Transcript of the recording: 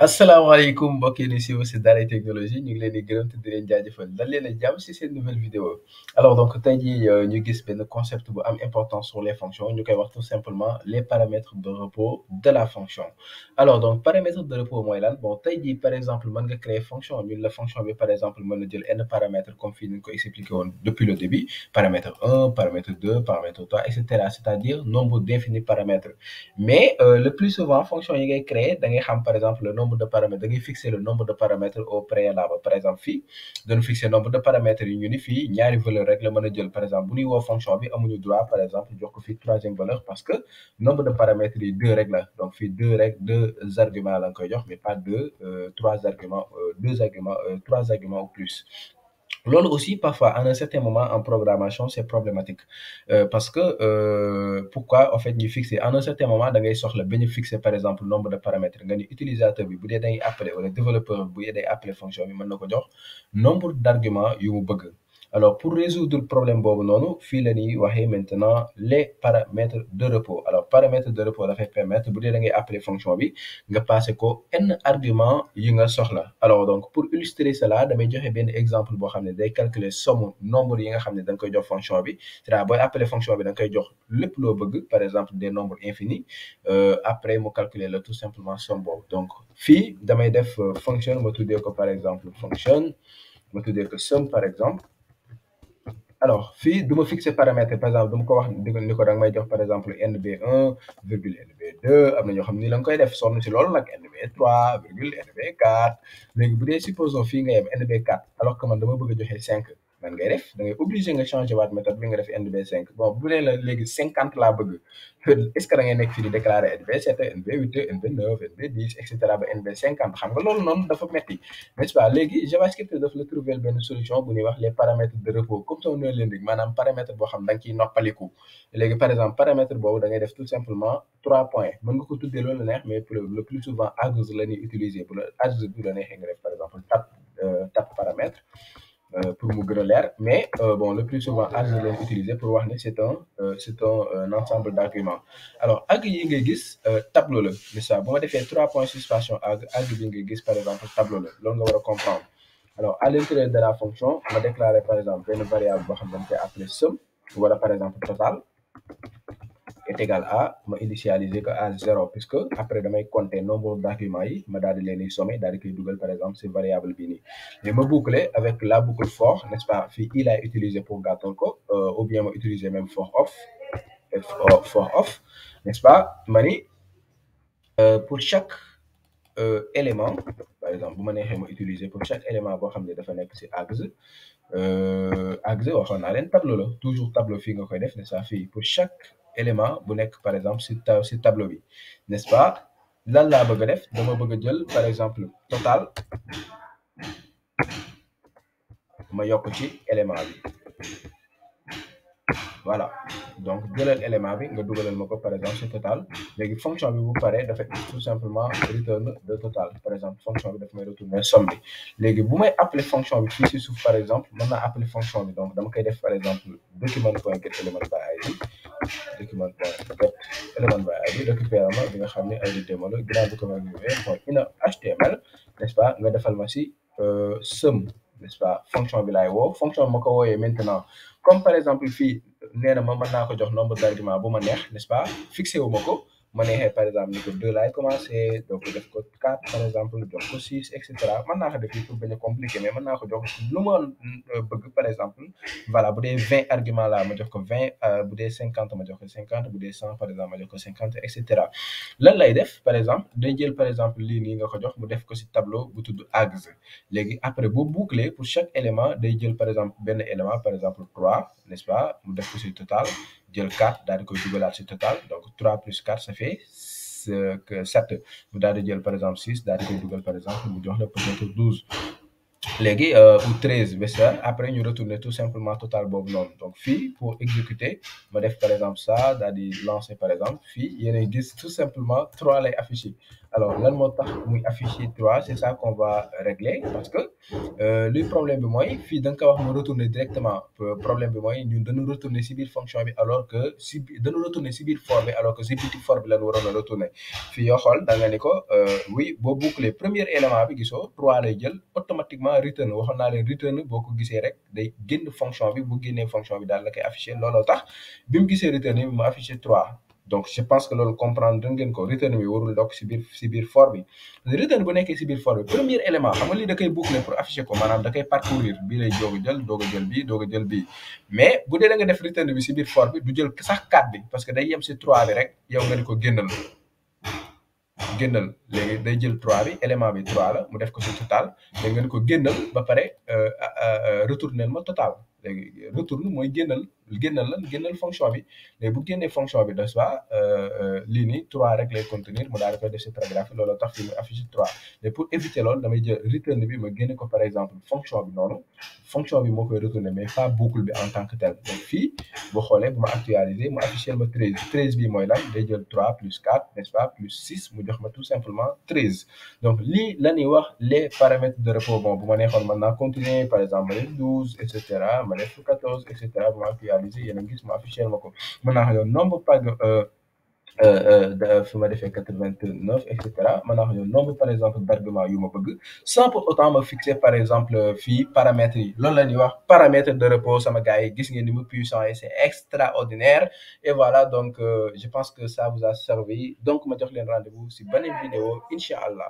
asalaamaaleykum mbokk yi ni siiw si Daara Technologie ñu ngi leen di gërëm te di leen jaajëfal dal leen a jàmm si seen nouvelle vidéo alors donc tey jii ñu gis benn concept bu am importance sur les fonctions ñu koy wax tout simplement les paramètres de repos de la fonction alors donc paramètres de repos mooy lan bon tey jii par exemple mën nga créer fonction ñun la fonction bi par exemple mën na jël n paramètre comme fii ni ñu ko expliqué woon depuis le début paramètre 1 paramètre 2 paramètre 3 et cetera c'est-à-dire nombre d'infinis paramètres mais le plus souvent fonction yi ngay créer da ngay xam par exemple le nombre de paramètres da ngay fixer le nombre de paramètres au préalable par exemple fii dañu fixer nombre de paramètres yi ñu ni fii ñaari valeur rek la mën a jël par exemple bu ñuy woo fonction bi amuñu droit par exemple jox ko fii troisième valeur parce que nombre de paramètres yi deux rek la donc fii deux arguments la nga koy jox mais pas trois arguments trois arguments ou plus. Loolu aussi parfois à un certain moment en programmation c'est problématique parce que pourquoi en fait ñu fixer à un certain moment da ngay soxla ba ñu fixer par exemple nombre de paramètres nga ni utilisateur bi bu dee day appeler wala développeur bu dee day appeler fonction bi mën na ko jox nombre d'arguments yu mu bëgg. Alors pour résoudre problème boobu noonu fii la ñuy waxee maintenant les paramètres de repos alors paramètres de repos dafay permettre bu dee da ngay appeler fonction bi nga passé ko n argument yi nga soxla alors donc pour illustrer cela damay joxe benn exemple boo xam ne day calculer somme nombre yi nga xam ne da nga koy jox fonction bi c'est-à-dire booy appeler fonction bi da nga koy jox lépp loo bëgg par exemple des nombres infinis après mu calculer la tout simplement somme boobu donc fii damay def fonction ma tuddee ko par exemple fonction ma tuddee ko somme par exemple. Alors fii du ma fixer paramètre par exemple du ma ko wax ni ko da nga may jox par exemple NB1 virgule NB2 am na ñoo xam ni la nga koy def sonn si loolu nag NB3 virgule NB4 léegi bu dee supposons fii nga yem NB4 alors que man dama bëgg a joxe 5 man ngay def da ngay obligé nga changer waat méthode bi nga def NB5 bon bu dee la léegi 50 laa bëgg est-ce que da ngay nekk fii di déclarer NB7 NB8 NB9 NB10 et cetera ba NB50 xam nga loolu noonu dafa metti n'est-ce pas léegi JavaScript daf la trouver benn solution bu ñuy wax les paramètres de repos comme ça ne leen rek maanaam paramètre boo xam da nga ciy noppaliku léegi par exemple paramètre boobu da ngay def tout simplement 3 points mën nga ko tuddee loolu la neex mais le plus souvent args la ñuy utiliser bu la args bu la neexee nga def par exemple tab paramètre pour mu gën a leer mais bon le plus souvent args la ñuy utiliser pour wax ne c'est un ensemble d'arguments alors arg yi ngay gis tableau la n'est-ce pas bu ma defee 3 points suspension arg bi ngay gis par exemple tableau la loolu nga war a comprendre alors à l'intérieur de la fonction ma déclarer par exemple benn variable boo xam ne dañ koy appeler somme wala par exemple total est égal à ma initialiser que à 0 puisque après damay compter nombre d'arguments yi ma daal di leen di sommer daal di koy dugal par exemple ci variable bii nii mais ma boucler avec la boucle for n'est-ce pas fii i laay utiliser pour gàttal ko ou bien ma utiliser même for off n'est-ce pas ma ni pour chaque élément par exemple bu ma neexee ma utiliser pour chaque élément boo xam ne dafa nekk ci args waxoon naa leen tableau la toujours tableau fii nga koy def n'est-ce pas fii pour chaque élément bu nekk par exemple ci tableau bi n'est-ce pas lan laa bëgg a def dama bëgg a jël par exemple total ma yokk ci élément bi voilà donc jëlal élément bi nga dugalal ma ko par exemple ci total léegi fonction bi bu paree dafa tout simplement return de total par exemple fonction bi daf may retourner somme bi léegi bu may appeler fonction bi fii ci suuf par exemple mën naa appeler fonction bi donc dama koy def par exemple document.getElementById récupérer ma bi nga xam ne ID démo la ginnaaw bi ko ma ñëwee mooy ina HTML n'est-ce pas nga defal ma ci somme n'est-ce pas fonction bi laay woo fonction bi ma ko wooyee maintenant comme par exemple fii nee na ma mën naa ko jox nombre d'arguments bu ma neex n'est-ce pas fixé wu ma ko ma neexee par exemple ni ko 2 laay commencer donc def ko 4 par exemple jox ko 6 et cetera mën naa ko def pour bañ a compliqué mais mën naa ko jox lu ma bëgg par exemple voilà bu dee 20 arguments là ma jox ko 20 bu dee 50 ma jox ko 50 bu dee 100 par exemple ma jox ko 50 et cetera lan lay def par exemple day jël par exemple lii nii nga ko jox mu def ko ci tableau bu tudd args léegi après boo boucler pour chaque élément day jël par exemple benn élément par exemple 3 n'est-ce pas mu def ko ci total jël 4 daal di koy dugalaat ci total donc 3 plus 4 ça fait 7 mu daal di jël par exemple 6 daal di koy dugal par exemple mu jox la peut-être 12 léegi ou 13 ba ça après ñu retourner tout simplement total boobu noonu donc fii pour exécuter ma def par exemple ça daal di lancer par exemple fii yéen a gis tout simplement 3 lay affiché alors lan moo tax muy affiché 3 c'est ça qu'on va régler parce que luy problème bi mooy fii da nga ko wax mu retourner directement problème bi mooy ñun dañu retourner si biir fonction bi alors que si dañu retourner si biir for bi alors que si biti for bi lañu waroon a retourner fii yoo xool da nga ni ko oui boo boucler premier élément bi gisoo 3 lay jël automatiquement return waxoon naa leen return boo ko gisee rek day génn fonction bi bu génnee fonction bi daal la koy affiché looloo tax bi mu gisee return bi mu affiché 3 donc je pense que loolu comprendre ngeen ko return bi warul dokk si biir for bi return bu nekkee si biir for bi premier élément xam nga lii da koy boucler pour afficher ko maanaam da koy parcourir bii lay doog a jël bii doog a jël bii mais bu dee da nga def return bi si biir for bi du jël sax 4 bi parce que day yem si 3 bi rek yow nga ni ko génnal léegi day jël 3 bi élément bi 3 la mu def ko ci total léegi nga ni ko génnal ba pare retournel ma total léegi retourne mooy génnal fonction bi léegi bu génnee fonction bi de soit lii nii 3 rek lay contenir mu daal di koy def ci paragraphe bi loolu tax fi mu affiché 3 mais pour éviter loolu damay jël return bi ma génne ko par exemple fonction bi noonu fonction bi moo koy retourner mais pas boucle bi en tant que tel donc fii boo xoolee bu ma actualiser mu affiché ma 13 bi mooy lan day jël 3 plus 4 n'est-ce pas plus 6 mu jox ma tout simplement 13 donc lii la ñuy wax les paramètres de repos bon bu ma neexoon mën naa continuer par exemple ma def 12 et cetera ma def 14 et cetera bu ma actualiser yéen a ngi gis ma affiché ma ko mën naa xam nombre fi ma defee 89 et cetera mën naa xam nombre par exemple d'arguments yu ma bëgg sans pour autant me fixer par exemple fii paramètres yi loolu la ñuy wax paramètres de repos sama gars yi gis ngeen ni mu puissant et c'est extraordinaire et voilà donc je pense que ça vous a servi donc ma jox leen rendez-vous si beneen vidéo incha allah